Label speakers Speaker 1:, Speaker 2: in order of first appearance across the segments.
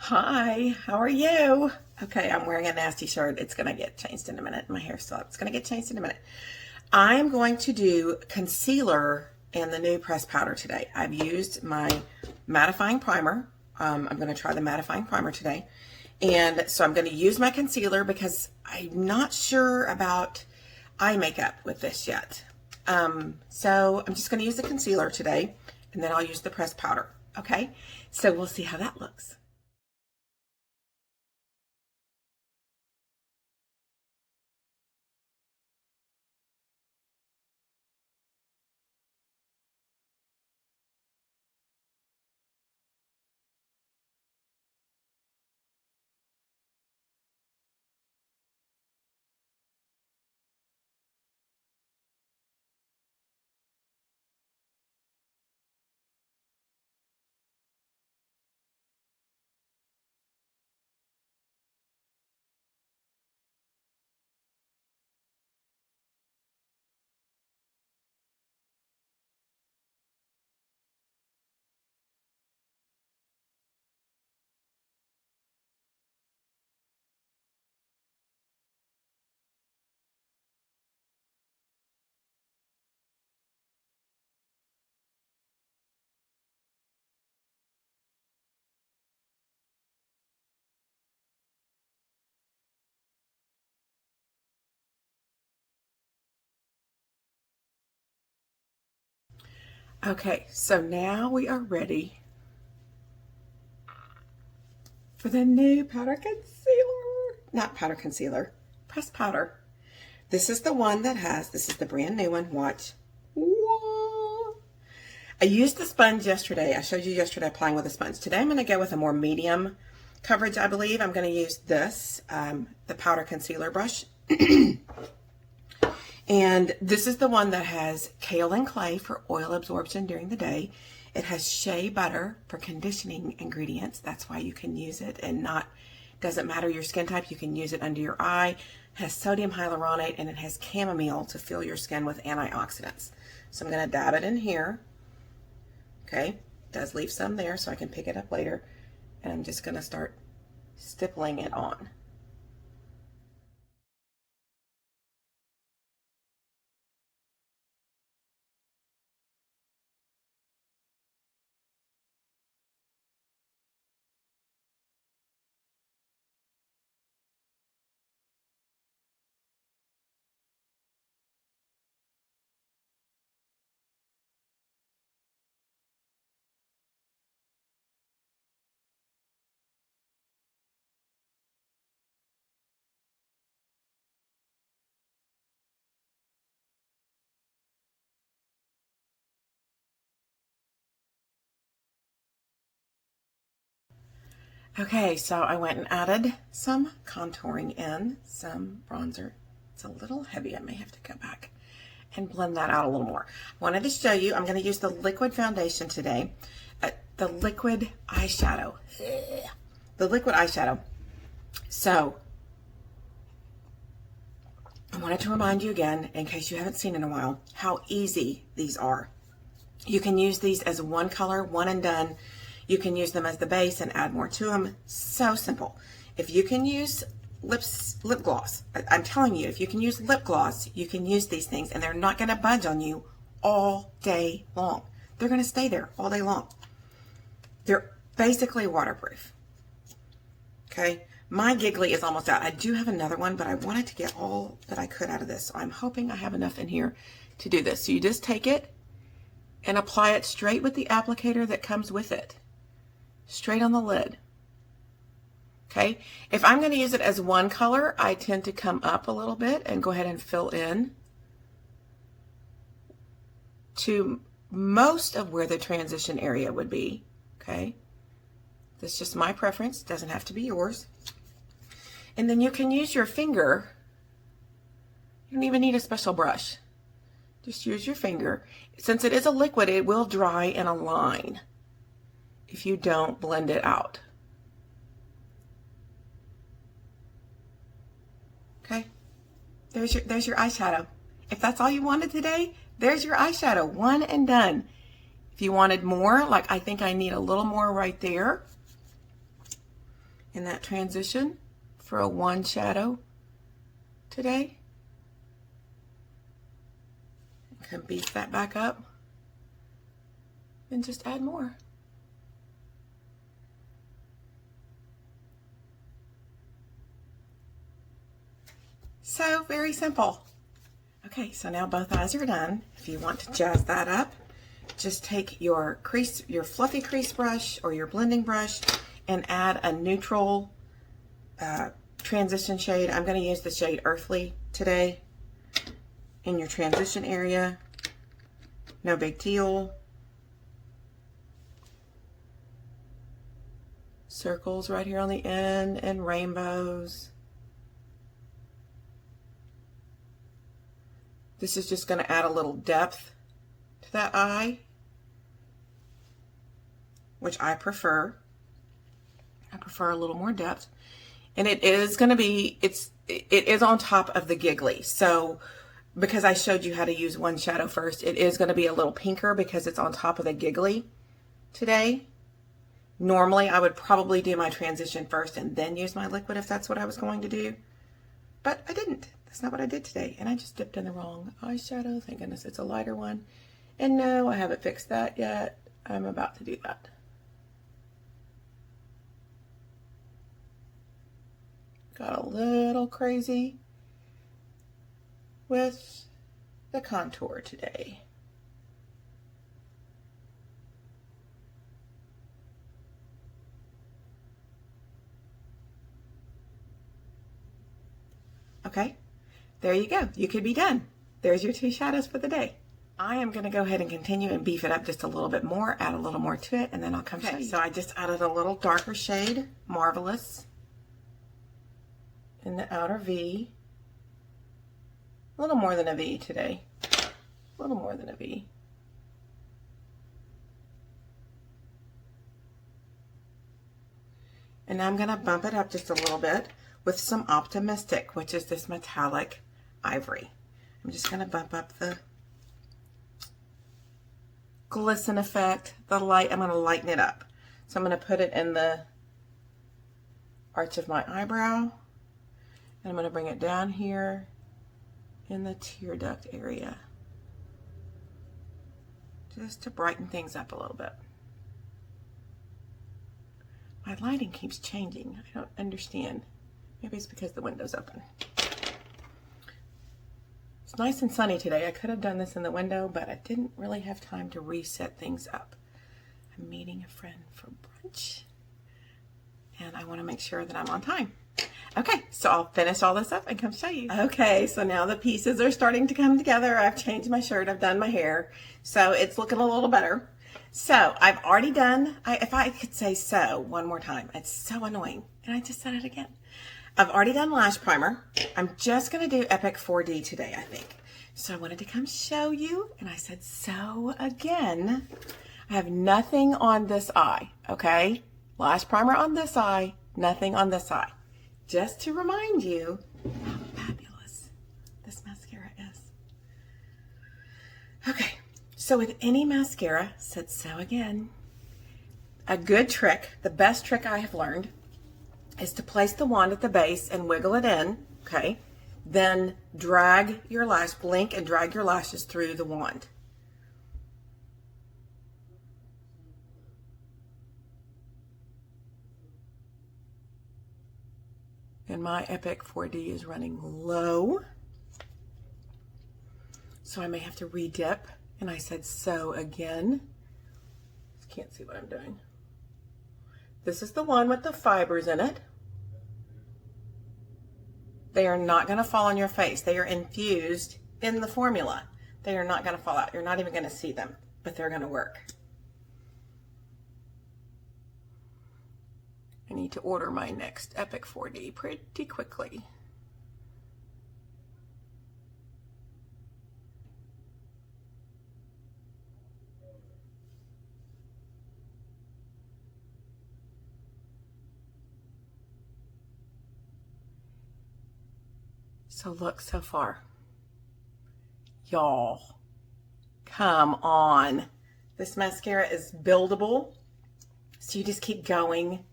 Speaker 1: Hi, how are you? Okay, I'm wearing a nasty shirt. It's gonna get changed in a minute. My hair still up. It's gonna get changed in a minute. I'm going to do concealer and the new pressed powder today. I've used my mattifying primer. I'm gonna try the mattifying primer today. And so I'm gonna use my concealer because I'm not sure about eye makeup with this yet. So I'm just gonna use the concealer today and then I'll use the pressed powder. Okay, so we'll see how that looks. Okay, so now we are ready for the new powder concealer. Not powder concealer, pressed powder. This is the one that has, this is the brand new one, watch. Whoa. I used the sponge yesterday. I showed you yesterday applying with a sponge. Today I'm gonna go with a more medium coverage, I believe. I'm gonna use this, the powder concealer brush. And this is the one that has kale and clay for oil absorption during the day. It has shea butter for conditioning ingredients. That's why you can use it and not, doesn't matter your skin type, you can use it under your eye. It has sodium hyaluronate and it has chamomile to fill your skin with antioxidants. So I'm gonna dab it in here. Okay, it does leave some there so I can pick it up later. And I'm just gonna start stippling it on. Okay, so I went and added some contouring in, some bronzer. It's a little heavy. I may have to go back and blend that out a little more. I wanted to show you, I'm going to use the liquid foundation today, the liquid eyeshadow. The liquid eyeshadow. So, I wanted to remind you again, in case you haven't seen in a while, how easy these are. You can use these as one color, one and done. You can use them as the base and add more to them. So simple. If you can use lip gloss, I'm telling you, if you can use lip gloss, you can use these things and they're not going to budge on you all day long. They're going to stay there all day long. They're basically waterproof. Okay, my Giggly is almost out. I do have another one, but I wanted to get all that I could out of this. So I'm hoping I have enough in here to do this. So you just take it and apply it straight with the applicator that comes with it. Straight on the lid. Okay, if I'm going to use it as one color, I tend to come up a little bit and go ahead and fill in to most of where the transition area would be. Okay, that's just my preference, doesn't have to be yours. And then you can use your finger. You don't even need a special brush. Just use your finger. Since it is a liquid, it will dry in a line if you don't blend it out. Okay, there's your eyeshadow. If that's all you wanted today, there's your eyeshadow, one and done. If you wanted more, like I think I need a little more right there, in that transition for a one shadow today. Can beef that back up and just add more. So very simple. Okay, so now both eyes are done. If you want to jazz that up, just take your fluffy crease brush or your blending brush and add a neutral transition shade. I'm going to use the shade Earthly today in your transition area. No big deal. Circles right here on the end and rainbows. This is just going to add a little depth to that eye, which I prefer. I prefer a little more depth. And it is going to be, it is on top of the Giggly. So because I showed you how to use one shadow first, it is going to be a little pinker because it's on top of the Giggly today. Normally I would probably do my transition first and then use my liquid if that's what I was going to do. But I didn't. That's not what I did today. And I just dipped in the wrong eyeshadow. Thank goodness it's a lighter one. And no, I haven't fixed that yet. I'm about to do that. Got a little crazy with the contour today. Okay, there you go. You could be done. There's your two shadows for the day. I am going to go ahead and continue and beef it up just a little bit more, add a little more to it, and then I'll come show you. So I just added a little darker shade, Marvelous, in the outer V. A little more than a V today. A little more than a V. And now I'm going to bump it up just a little bit with some Optimistic, which is this metallic ivory. I'm just going to bump up the glisten effect, the light. I'm going to lighten it up. So I'm going to put it in the arch of my eyebrow. And I'm going to bring it down here in the tear duct area. Just to brighten things up a little bit. My lighting keeps changing. I don't understand. Maybe it's because the window's open. It's nice and sunny today. I could have done this in the window, but I didn't really have time to reset things up. I'm meeting a friend for brunch, and I want to make sure that I'm on time. Okay, so I'll finish all this up and come show you. Okay, so now the pieces are starting to come together. I've changed my shirt, I've done my hair, so it's looking a little better. So I've already done, if I could say so one more time, it's so annoying. And I just said it again. I've already done lash primer. I'm just going to do Epic 4D today, I think. So I wanted to come show you, and I said so again. I have nothing on this eye, okay? Lash primer on this eye, nothing on this eye. Just to remind you how fabulous this mascara is. Okay, so with any mascara, said so again, a good trick, the best trick I have learned, is to place the wand at the base and wiggle it in, okay? Then drag your lash, blink and drag your lashes through the wand. And my Epic 4D is running low. So I may have to re-dip. And I said so again. Can't see what I'm doing. This is the one with the fibers in it. They are not going to fall on your face. They are infused in the formula. They are not going to fall out. You're not even going to see them, but they're going to work. I need to order my next Epic 4D pretty quickly. So look so far. Y'all, come on. This mascara is buildable. So you just keep going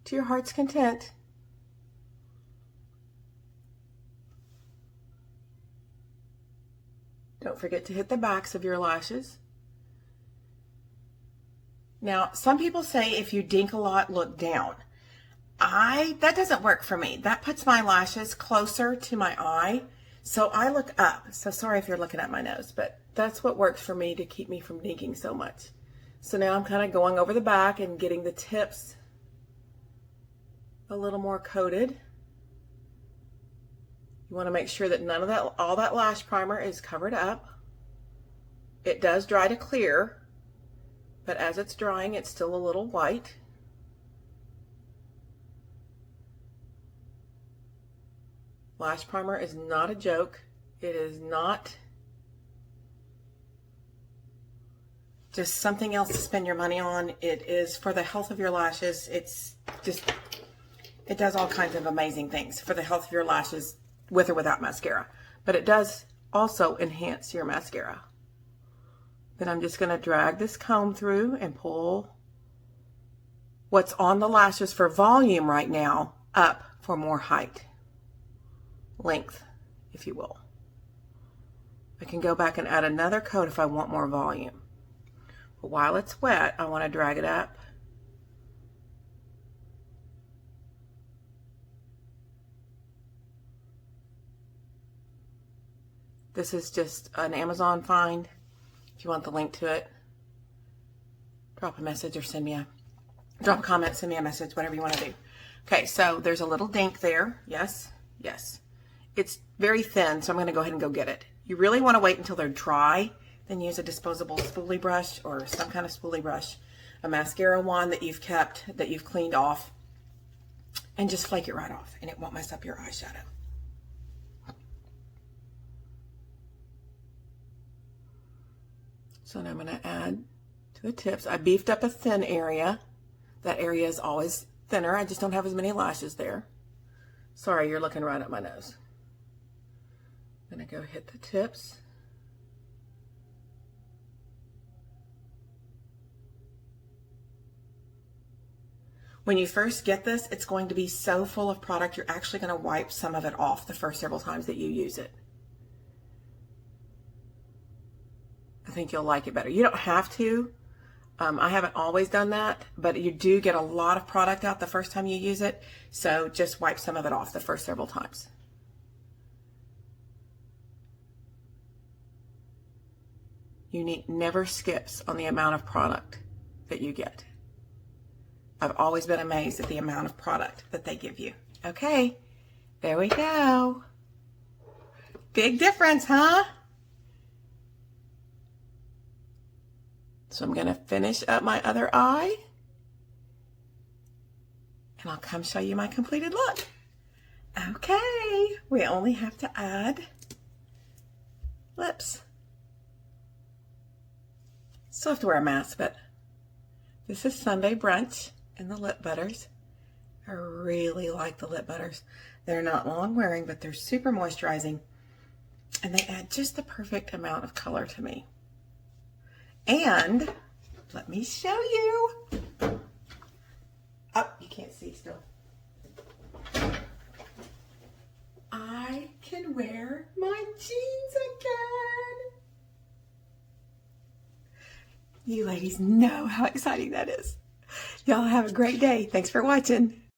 Speaker 1: to your heart's content. Don't forget to hit the backs of your lashes. Now, some people say if you dink a lot, look down. That doesn't work for me. That puts my lashes closer to my eye, so I look up. So sorry if you're looking at my nose, but that's what works for me to keep me from dinking so much. So now I'm kind of going over the back and getting the tips a little more coated. You want to make sure that none of that, all that lash primer is covered up. It does dry to clear, but as it's drying, it's still a little white. Lash primer is not a joke. It is not just something else to spend your money on. It is for the health of your lashes. It does all kinds of amazing things for the health of your lashes with or without mascara. But it does also enhance your mascara. Then I'm just going to drag this comb through and pull what's on the lashes for volume right now up for more height. Length, if you will. I can go back and add another coat if I want more volume. But while it's wet, I want to drag it up. This is just an Amazon find. If you want the link to it, drop a message or drop a comment, send me a message, whatever you want to do. Okay, so there's a little dink there. Yes, yes. It's very thin, so I'm going to go ahead and go get it. You really want to wait until they're dry, then use a disposable spoolie brush or some kind of spoolie brush, a mascara wand that you've kept, that you've cleaned off, and just flake it right off, and it won't mess up your eyeshadow. So now I'm going to add to the tips. I beefed up a thin area. That area is always thinner. I just don't have as many lashes there. Sorry, you're looking right at my nose. I'm going to go hit the tips. When you first get this, it's going to be so full of product, you're actually going to wipe some of it off the first several times that you use it. I think you'll like it better. You don't have to. I haven't always done that, but you do get a lot of product out the first time you use it, so just wipe some of it off the first several times. Never skips on the amount of product that you get. I've always been amazed at the amount of product that they give you. Okay, there we go. Big difference, huh? So I'm going to finish up my other eye, and I'll come show you my completed look. Okay, we only have to add lips. Still have to wear a mask, but this is Sunday brunch and the lip butters. I really like the lip butters. They're not long wearing, but they're super moisturizing, and they add just the perfect amount of color to me. And let me show you. Oh, you can't see still. I can wear my jeans again. You ladies know how exciting that is. Y'all have a great day. Thanks for watching.